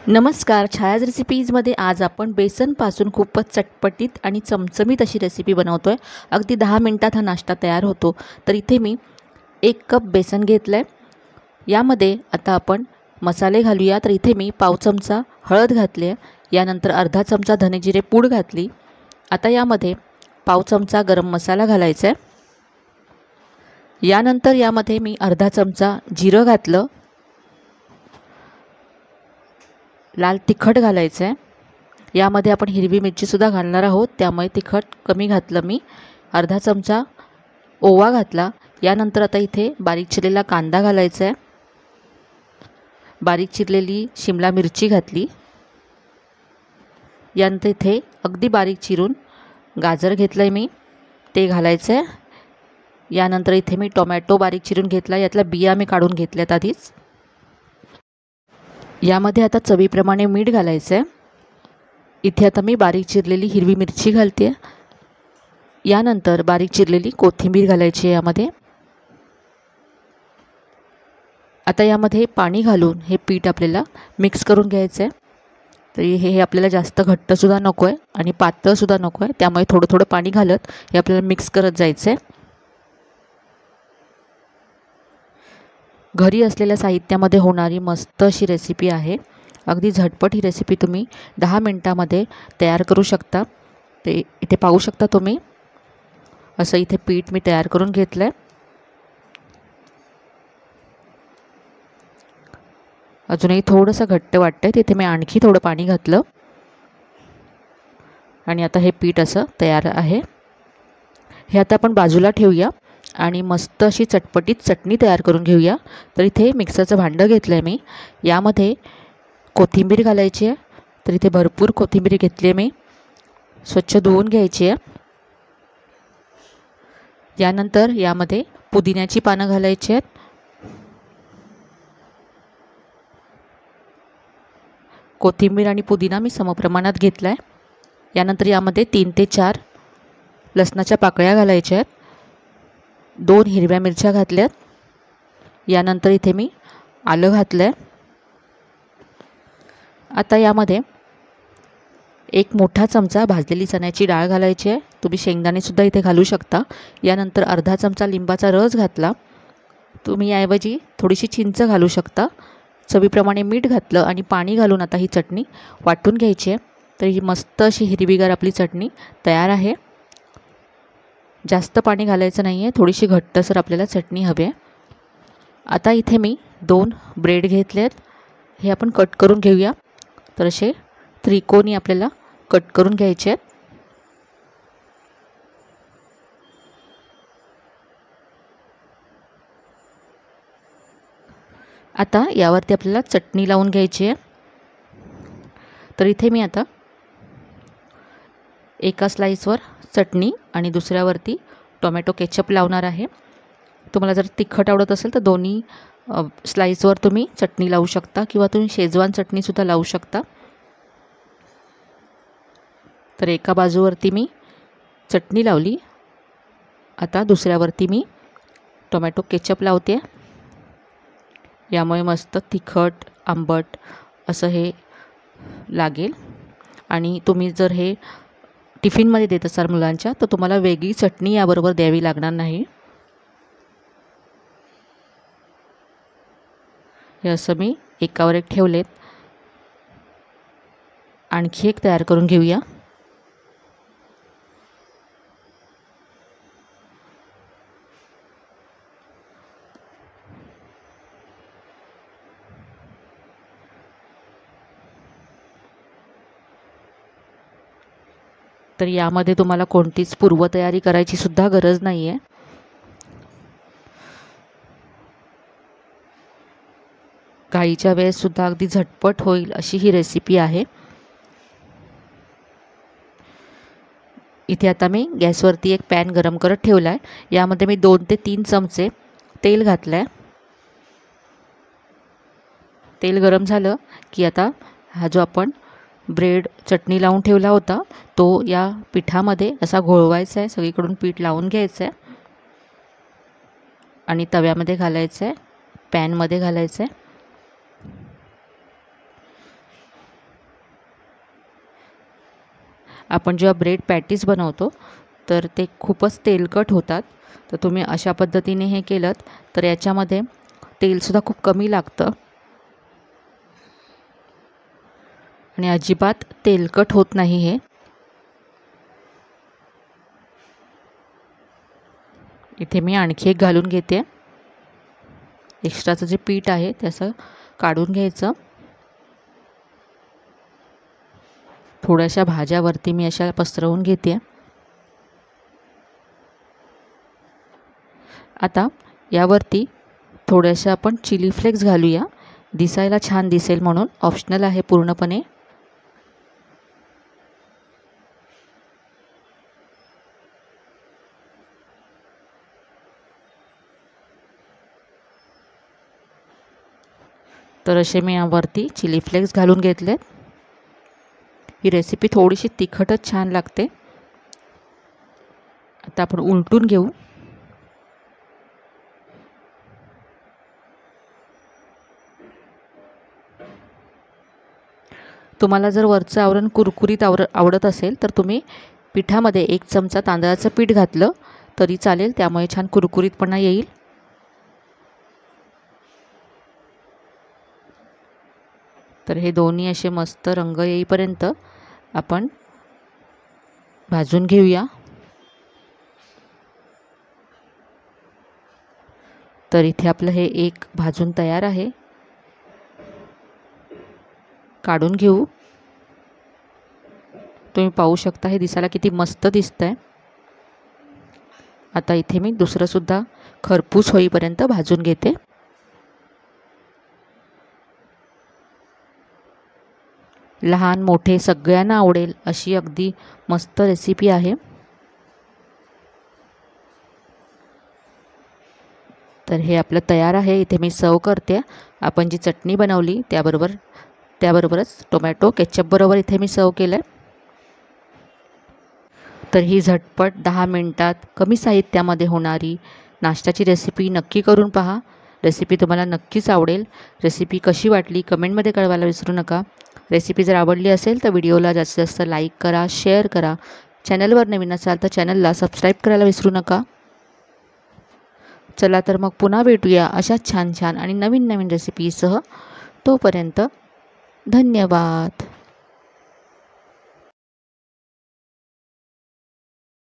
नमस्कार. छायाज रेसिपीजमध्ये आज आपण बेसनपासून खूपच चटपटीत आणि चमचमीत अशी रेसिपी बनवतो आहे. अगदी 10 मिनटात हा नाश्ता तयार होतो. तर इथे मी 1 कप बेसन घेतलं आहे. यामध्ये आता आपण मसाले घालूया. तर इथे मी पाव चमचा हळद घातली आहे. यानंतर अर्धा चमचा धनेजिरे पूड घातली. आता यामध्ये पाव चमचा गरम मसाला घालायचा आहे. यानंतर यामध्ये मी अर्धा चमचा जिरं घातलं. लाल तिखट घालायचं आहे. यामध्ये आपण हिरवी मिरचीसुद्धा घालणार आहोत, त्यामुळे तिखट कमी घातलं मी. अर्धा चमचा ओवा घातला. यानंतर आता इथे बारीक चिरलेला कांदा घालायचा आहे. बारीक चिरलेली शिमला मिरची घातली. यानंतर इथे अगदी बारीक चिरून गाजर घेतलं आहे मी, ते घालायचं आहे. यानंतर इथे मी टोमॅटो बारीक चिरून घेतला. यातला बिया मी काढून घेतल्यात आधीच. यामध्ये आता चवीप्रमाणे मीठ घालायचं आहे. इथे आता मी बारीक चिरलेली हिरवी मिरची घालते आहे. यानंतर बारीक चिरलेली कोथिंबीर घालायची आहे यामध्ये. आता यामध्ये पाणी घालून हे पीठ आपल्याला मिक्स करून घ्यायचं आहे. तरी हे आपल्याला जास्त घट्टसुद्धा नको आहे आणि पातळसुद्धा नको आहे, त्यामुळे थोडं थोडं पाणी घालत हे आपल्याला मिक्स करत जायचं आहे. घरी असलेल्या साहित्यामध्ये होणारी मस्त अशी रेसिपी आहे. अगदी झटपट ही रेसिपी तुम्ही 10 मिनटामध्ये तयार करू शकता. ते इथे पाहू शकता तुम्ही. असं इथे पीठ मी तयार करून घेतलं आहे. अजूनही थोडंसं घट्ट वाटतं आहे, तिथे मी आणखी थोडं पाणी घातलं आणि आता हे पीठ असं तयार आहे. हे आता आपण बाजूला ठेवूया आणि मस्त अशी चटपटीत चटणी तयार करून घेऊया. तर इथे मिक्सरचं भांडं घेतलं आहे मी. यामध्ये कोथिंबीर घालायची आहे. तर इथे भरपूर कोथिंबीर घेतली आहे मी. स्वच्छ धुवून घ्यायची आहे. यानंतर यामध्ये पुदिन्याची पानं घालायची आहेत. कोथिंबीर आणि पुदिना मी समप्रमाणात घेतला आहे. यानंतर यामध्ये 3 ते 4 लसणाच्या पाकळ्या घालायच्या आहेत. 2 हिरव्या मिरच्या घातल्यात. यानंतर इथे मी आलं घातलं आहे. आता यामध्ये 1 मोठा चमचा भाजलेली चण्याची डाळ घालायची आहे. तुम्ही शेंगदाणेसुद्धा इथे घालू शकता. यानंतर अर्धा चमचा लिंबाचा रस घातला. तुम्ही याऐवजी थोडीशी चिंच घालू शकता. चवीप्रमाणे मीठ घातलं आणि पाणी घालून आता ही चटणी वाटून घ्यायची आहे. तर ही मस्त अशी हिरवीगार आपली चटणी तयार आहे. जास्त पाणी घालायचं नाही आहे, थोडीशी घट्टसर आपल्याला चटणी हवी आहे. आता इथे मी 2 ब्रेड घेतले आहेत. हे आपण कट करून घेऊया. तर असे त्रिकोणी आपल्याला कट करून घ्यायचे आहेत. आता यावरती आपल्याला चटणी लावून घ्यायची आहे. तर इथे मी आता एका स्लाईसवर चटणी आणि दुसऱ्यावरती टोमॅटो केचप लावणार आहे. तुम्हाला जर तिखट आवडत असेल तर दोन्ही स्लाईसवर तुम्ही चटणी लावू शकता किंवा तुम्ही शेजवान चटणीसुद्धा लावू शकता. तर एका बाजूवरती मी चटणी लावली. आता दुसऱ्यावरती मी टोमॅटो केचप लावते. यामुळे मस्त तिखट आंबट असं हे लागेल. आणि तुम्ही जर हे टिफिनमध्ये देत असाल मुलांच्या, तर तुम्हाला वेगळी चटणी याबरोबर द्यावी लागणार नाही. हे असं मी एकावर एक ठेवलेत. आणखी एक तयार करून घेऊया. तर यामध्ये तुम्हाला कोणतीच पूर्वतयारी करायची सुद्धा गरज नाही आहे. घाईच्या वेळेससुद्धा अगदी झटपट होईल अशी ही रेसिपी आहे. इथे आता मी गॅसवरती एक पॅन गरम करत ठेवला आहे. यामध्ये मी 2 ते 3 चमचे तेल घातलं आहे. तेल गरम झालं की आता हा जो आपण ब्रेड चटणी लावून ठेवला होता तो या पिठामध्ये असा घोळवायचा आहे. सगळीकडून पीठ लावून घ्यायचं आहे आणि तव्यामध्ये घालायचं आहे, पॅनमध्ये घालायचं आहे. आपण जेव्हा ब्रेड पॅटीस बनवतो तर ते खूपच तेलकट होतात. तर तुम्ही अशा पद्धतीने हे केलं तर याच्यामध्ये तेलसुद्धा खूप कमी लागतं आणि अजिबात तेलकट होत नाही हे. इथे मी आणखी एक घालून घेते. एक्स्ट्राचं जे पीठ आहे त्याचं काढून घ्यायचं. थोड्याशा भाज्यावरती मी अशा पसरवून घेते. आता यावरती थोड्याशा आपण चिली फ्लेक्स घालूया, दिसायला छान दिसेल म्हणून. ऑप्शनल आहे पूर्णपणे. तर असे मी यावरती चिली फ्लेक्स घालून घेतलेत. ही रेसिपी थोडीशी तिखटच छान लागते. आता आपण उलटून घेऊ. तुम्हाला जर वरचं आवरण कुरकुरीत आवडत असेल तर तुम्ही पिठामध्ये 1 चमचा तांदळाचं पीठ घातलं तरी चालेल, त्यामुळे छान कुरकुरीतपणा येईल. तर हे दोन्ही असे मस्त रंग येईपर्यंत आपण भाजून घेऊया. तर इथे आपलं हे एक भाजून तयार आहे. काढून घेऊ. तुम्ही पाहू शकता हे दिसायला किती मस्त दिसतंय. आता इथे मी दुसरं सुद्धा खरपूस होईपर्यंत भाजून घेते. लहान मोठे सगळ्यांना आवडेल अशी अगदी मस्त रेसिपी आहे. तर हे आपलं तयार आहे. इथे मी सर्व करते. आपण जी चटणी बनवली त्याबरोबरच टोमॅटो केचप बरोबर इथे मी सर्व केलं आहे. तर ही झटपट 10 मिनिटात कमी साहित्यामध्ये होणारी नाश्त्याची रेसिपी नक्की करून पहा. रेसिपी तुम्हाला नक्कीच आवडेल. रेसिपी कशी वाटली कमेंटमध्ये कळवायला विसरू नका. रेसिपी जर आवडली असेल तर व्हिडिओला जास्तीत जास्त लाईक करा, शेअर करा. चॅनलवर नवीन असाल तर चॅनलला सबस्क्राईब करायला विसरू नका. चला तर मग पुन्हा भेटूया अशाच छान छान आणि नवीन नवीन रेसिपीसह. तोपर्यंत धन्यवाद.